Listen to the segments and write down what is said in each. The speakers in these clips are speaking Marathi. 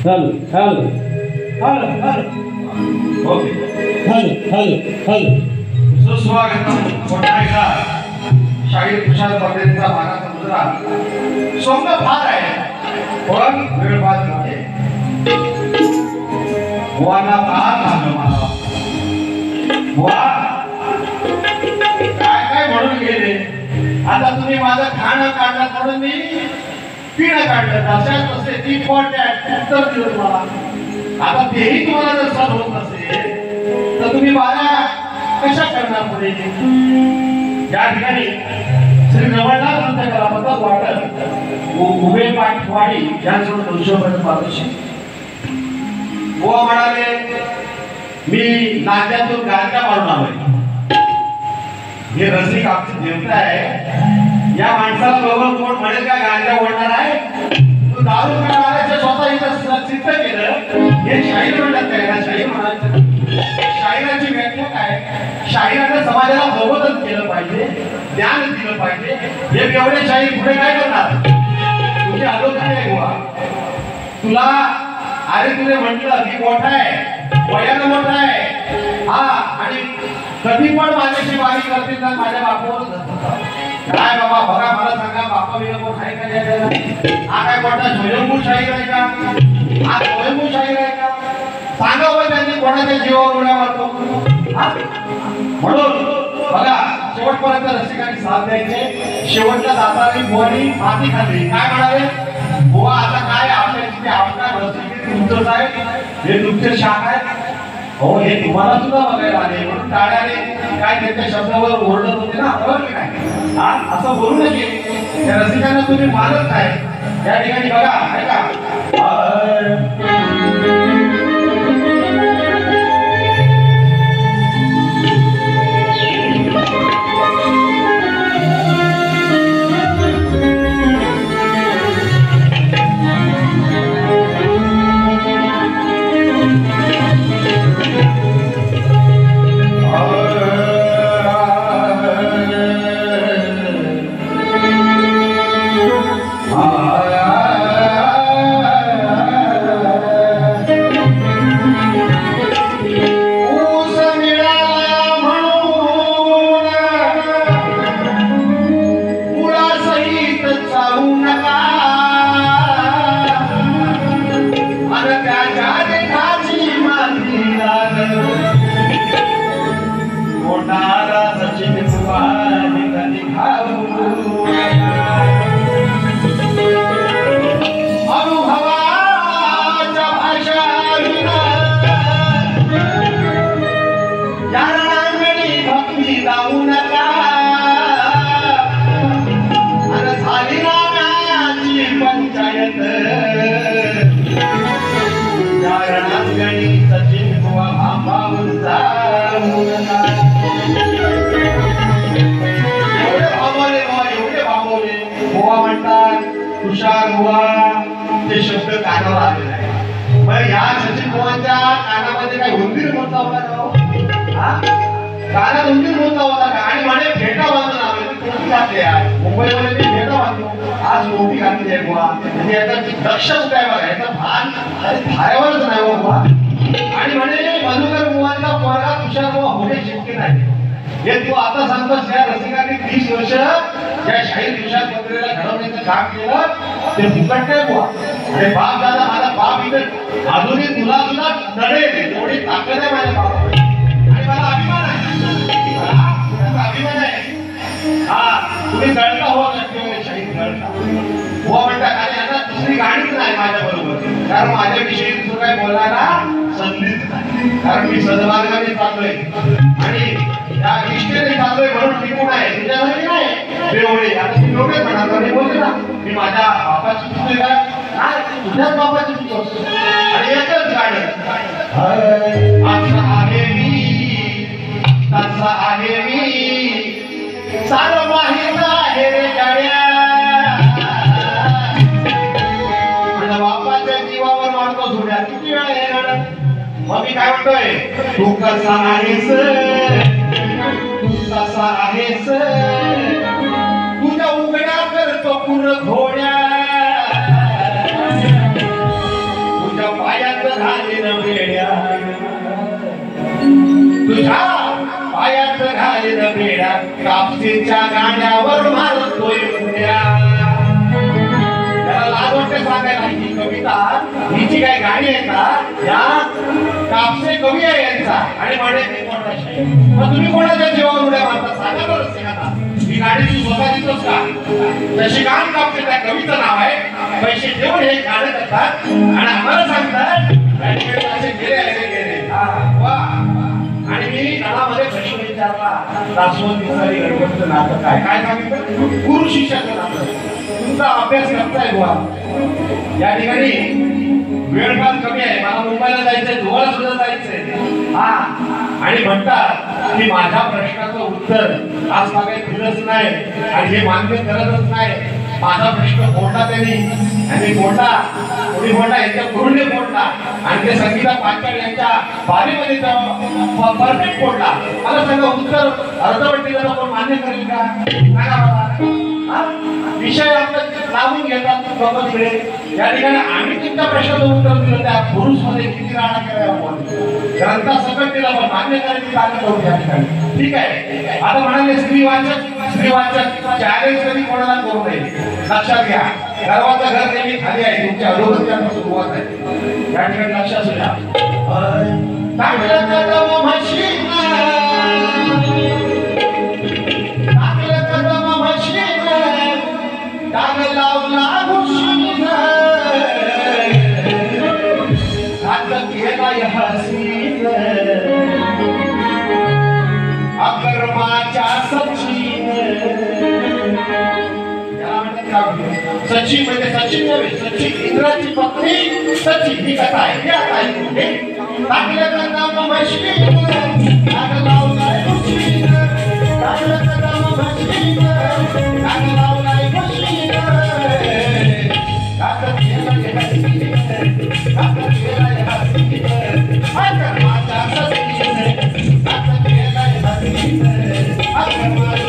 Hello hello hello hello okay hello hello hello सुस्वागतम पुन्हा एकदा शाहीर खुशाल पटेलचा मानाचा मुजरा स्वप्न फार आहे पण वेळ बाद नाही वाना फार लागलं मला वा काय काय म्हणून गेले आता तुम्ही माझं खाणं काढलं म्हणून मी पिणं काढलं तशाच तसे ती उत्तर दिलं मला आता तेही तुम्हाला जर सहन होत नसेल तर तुम्ही बारा कशा करणार पुढे या ठिकाणी श्री जवळनाथ संत कलापंत वाटत उभे पाठवाडी यांच्याकडून 200 पर्यंत पारितोषिक बुवा म्हणाले मी नात्यातून गांजा मारून आलोय हे रसिक आमची देवता आहे या माणसाला बघून कोण म्हणेल का गांजा ओढणार आहे तू दारू पिणाऱ्याचे स्वतः इथं सिद्ध केलं हे शाहीर म्हणतात काय ना शाहीर म्हणायचं शाहिराची व्याख्या काय शाहिराने समाजाला प्रबोधन केलं पाहिजे ज्ञान दिलं पाहिजे हे एवढे शाहीर पुढे काय करणार तुझे तुला अरे तुने म्हटलं की मोठा आहे, वयानं मोठा आहे, हा, आणि कधी पण माझ्याशी वारी करतील ना माझ्या बापावरच धरतात. काय बाबा बघा मला सांगा, बापा बिना कोण आहे का जगाला? हा काय मोठा स्वयंभू शाहीर आहे का? हा स्वयंभू शाहीर आहे का? सांगा बरं त्यांनी कोणाच्या जीवावर उड्या मारतो? म्हणून बघा शेवटपर्यंत रसिकांनी साथ द्यायचे. शेवटच्या दाताने बुवानी माती खाल्ली. काय म्हणाले? बुवा आता काय आपल्याची ते आपला रसिक तुमचंच आहे, हे तुमचे शाख आहे. हो हे तुम्हाला सुद्धा बघायला आले म्हणून टाळ्याने काय त्यांच्या शब्दावर ओरडत होते ना, बरोबर की नाही? हा असं बोलू नये. त्या रसिकांना तुम्ही मानत नाही. या ठिकाणी बघा ऐका, तुषार बुवा ते शब्द कानावर आलेले आहे. मग या सचिन बुवांच्या कानामध्ये काय उंदीर मोठा होता का? कानात उंदीर मोठा होता का? आणि म्हणे फेटा बांधून आले, टोपी घातली आहे. मुंबईमध्ये ते फेटा बांधतो, आज टोपी घातली आहे बुवा. म्हणजे याचा दक्ष काय बघा, याचा भान अरे धाऱ्यावरच नाही हो बुवा. आणि म्हणे मधुकर बुवांचा पोरगा तुषार बुवा होणे शक्य नाही. हे तू आता सांगतोस. या रसिकांनी 30 वर्ष या शाहीर तुषार पत्रेला घडवण्याचं काम केलं, ते फुकट नाही बुवा. अरे बाप दादा, माझा बाप इथे अजूनही तुला तुला नडेल एवढी ताकद आहे माझ्या बापावर. आणि मला अभिमान आहे, अभिमान आहे. हा तुम्ही गळता हो शक्य शाहीर गळता बुवा म्हणतात. आणि आता दुसरी गाडीच नाही माझ्या बरोबर, कारण माझ्याविषयी दुसरं काय बोलायला संधीच नाही. कारण मी सद्मार्गाने चाललोय आणि या निष्ठेने चाललोय म्हणून टिकून आहे. तुझ्यासाठी नाही बेवडे. आता मी एवढे म्हणालो मी बोलले ना, मी माझ्या बापाची चुकली काय? तुझ्याच बापाची चुक असतो. आणि एकच गाणं, असं आहे मी तसं आहे मी, सारं माहित आहे रे गाड्या. माझ्या बापाच्या जीवावर मारतो झोड्या. किती वेळा हे गाणं? मग मी काय म्हणतोय, तू कसा आहेस कसा आहेस, तुझ्या उघड्या करतो पूर्ण घोड्या, तुझ्या पायात घालीन बेड्या, तुझ्या पायात घालीन बेड्या, कापसीच्या गाड्यावर मारतोय उड्या. त्याला लाज वाटते सांगायला ही कविता, हिची काय गाणी आहे का? या कापसे कवी आहे यांचा. आणि म्हणे मी कोणता शाहीर. मग तुम्ही कोणाच्या जीवावर उड्या मारता सांगा बरं सिंगाला. ही गाडी तू स्वतः देतोस का? तशी गाण कापते त्या कवीचं नाव आहे. पैसे देऊन हे गाणं करतात आणि आम्हाला सांगतात असे गेले. वा. आणि मी गाण्यामध्ये प्रश्न विचारला, दासवंत दिसारी गणपतीचं नातं काय? काय सांगितलं? गुरु शिष्याचं नातं. तुमचा अभ्यास करताय बुवा. या ठिकाणी वेळ फार कमी आहे, मला मुंबईला जायचंय, धुळ्याला सुद्धा जायचंय. हा आणि म्हणतात की माझ्या प्रश्नाचं उत्तर आज काही दिलंच नाही आणि हे मान्य करतच नाही. माझा प्रश्न फोडला त्यांनी आणि फोडला कोणी फोडला, यांच्या गुरुने फोडला आणि ते संगीता पाटकर यांच्या बारीमध्ये परफेक्ट फोडला. मला सांगा उत्तर अर्धवट दिलं कोण मान्य करेल का? सांगा मला. हा? विषय आपला लावून घेतात गमत वेळे या ठिकाणी आम्ही तुमच्या प्रश्नाचं उत्तर दिलं त्या पुरुषमध्ये किती राहणं केलं आपण ग्रंथासकट दिला पण मान्य करायची ताकद होती या ठिकाणी ठीक आहे आता म्हणाले स्त्रीवाचक चॅलेंज कधी कोणाला करू नये लक्षात घ्या गर्वाचं घर नेहमी खाली आहे तुमच्या अधोगत्यानं सुरुवात आहे या ठिकाणी लक्षात असू द्या टाकलं कदम म्हशीनं टाकलं कदम म्हशीनं डाग लावला घुशीनं हात केलाय हसीनं अकर्माच्या सचिनं सची म्हणजे सचिन नव्हे सची इंद्राची पत्नी सची ही कथा आहे ही आता आहे टाकलं कदम म्हशीनं डाग लावलाय घुशीनं टाकलं कदम म्हशीनं डाग लावलाय घुशीनं हात केलाय हसीनं हात केलाय हसीनं अकर्माच्या सचिनं हात केलाय हसीनं अकर्माच्या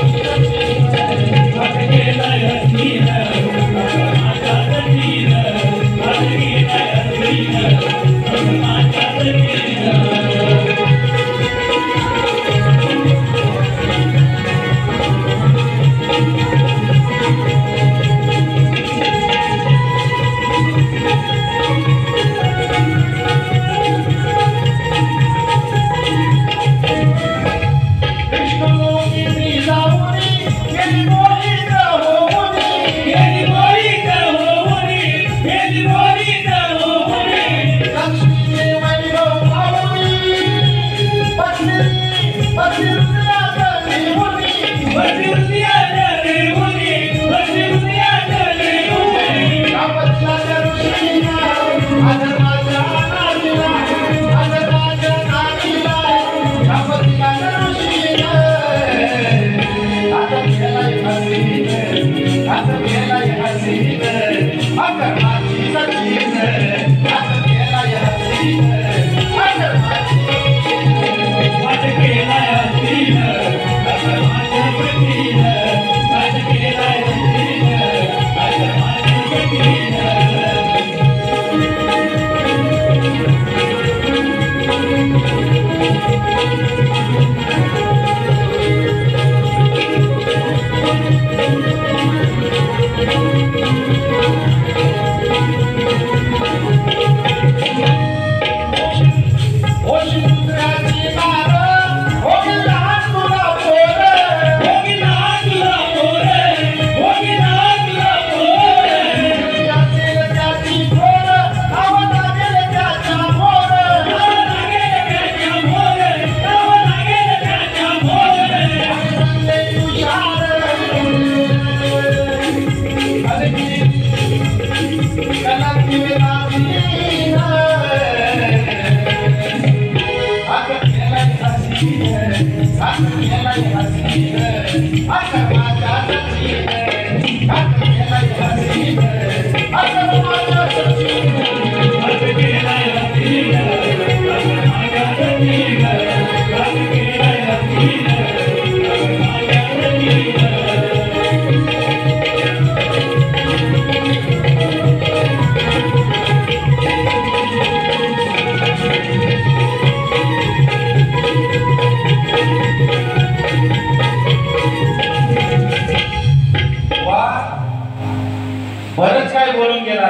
बरंच काय बोलून गेला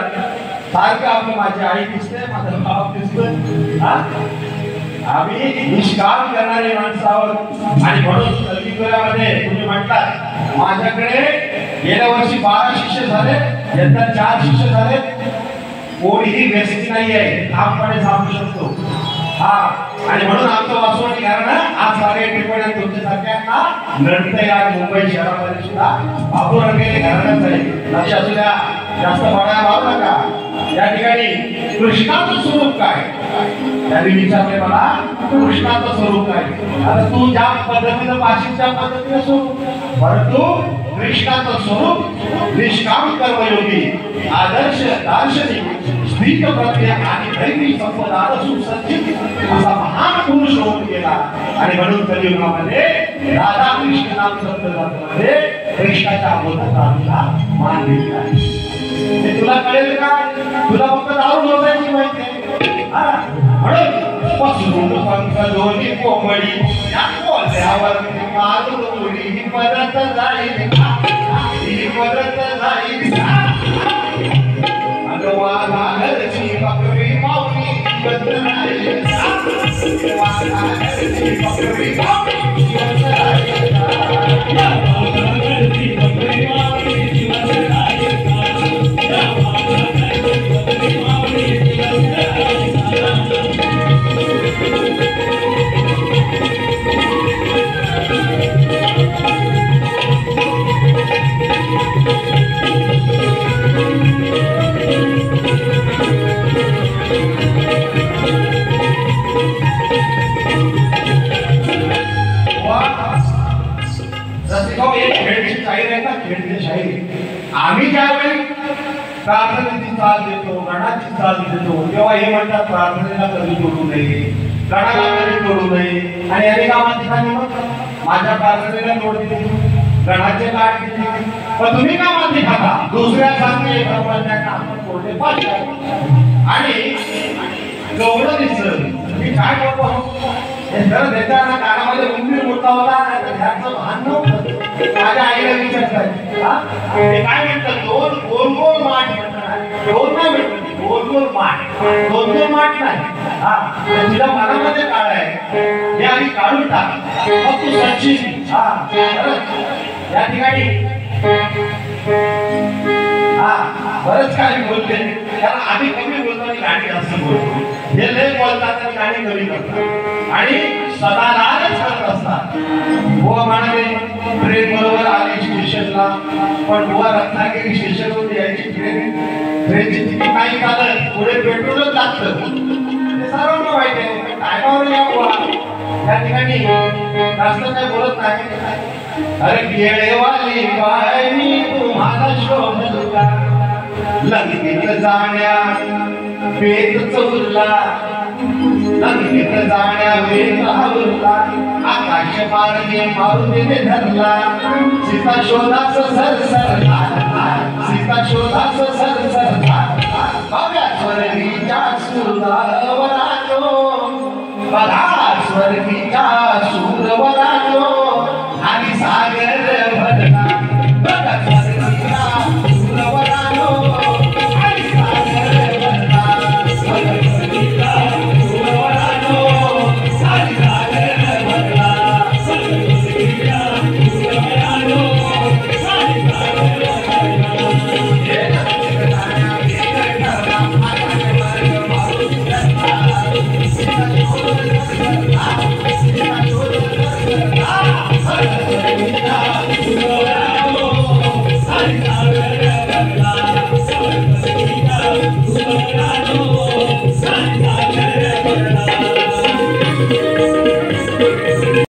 सारखं आपलं माझी आई दिसते माझं बाप दिसतोय आम्ही निष्काम करणारे माणसावर आणि म्हणून कल्पितोयामध्ये तुम्ही म्हटलात माझ्याकडे गेल्या वर्षी 12 शिष्य झाले यंदा 4 शिष्य झाले कोणीही व्यक्ती नाही आहे ठामपणे सांगू शकतो हा आणि म्हणून आमचं वासवणी कारण आज सारे टिपण्या तुमच्यासारख्यांना नडतंय आज मुंबई शहरामध्ये सुद्धा बाबू रंगेले घराण्यात आहे लक्ष असू द्या जास्त भाड्या लावू नका या ठिकाणी कृष्णाचं स्वरूप काय त्यांनी विचारले मला कृष्णाचं स्वरूप काय आता तू ज्या पद्धतीनं भाषेच्या पद्धतीने स्वरूप परंतु कृष्णाचं स्वरूप निष्काम कर्मयोगी आदर्श दार्शनिक स्थित प्रज्ञा आणि दैवी संपदा सुसज्जित असा महान पुरुष होऊन गेला आणि म्हणून कलियुगामध्ये राधा कृष्ण नाम संप्रदायामध्ये प्रेक्षकाच्या अगोदर मान दिली आहे. हे तुला कळेल का? तुला फक्त दारू मोजायची माहिती आहे. म्हणून पसरून पंख दोन्ही कोंबडी या कोल्ह्यावर मारून उडी ही परत जाईल, ही परत जाईल. वाघा घरची बकरी माऊली बदल राहील, वाघा घरची बकरी माऊली बदल राहील, वाघा घरची बकरी माऊली बदल राहील, वाघा घरची बकरी माऊली बदल राहील. आम्ही ज्यावेळी प्रार्थनेची साथ देतो, गणाची साथ देतो, तेव्हा हे म्हणतात प्रार्थनेला कधी जोडू नये, गणाला कधी जोडू नये. आणि अनेक ठिकाणी म्हणतात माझ्या प्रार्थनेला जोड दिली, गणाचे गाठ दिली, पण तुम्ही का माती खाता? दुसऱ्या सांगते आपण कोरडे पाहिजे. आणि गौरव दिसत मी काय करतो जर त्याच्या कानामध्ये उंदीर मोठा होता ह्याचं भान नव्हतं. माझ्या आईला विचारतात ते काय म्हणतात, दोन गोल गोल माठ म्हणतात, दोन नाही म्हणतात, गोल गोल माठ, दोन दोन माठ नाही. तुझ्या मनामध्ये काळ आहे हे आधी काढून टाक, मग तू सच्ची. या ठिकाणी बरंच काही बोलते, कारण आम्ही कमी बोलतो आणि गाणी जास्त बोलतो. हे लय बोलतात आणि गाणी कमी करतात आणि सदालाच करत असतात. बुवा म्हणाले ट्रेन बरोबर आली स्टेशनला, पण बुवा रत्नागिरी स्टेशनवर यायची ट्रेनची तिकीट नाही काढत, पुढे पेट्रोलच लागतं. ते सर्वांना माहिती आहे. टायमावर या बुवा या ठिकाणी जास्त काही बोलत नाही. अरे गेळेवाली बाई तुम्हाला शोधला, लंगीत जाण्या वेद चौरला, लंगीत जाण्या वेद आवरला, आकाश मार्गे मारुतीने धरला, सीता शोधास सरसरला, सीता शोधास सरसरला.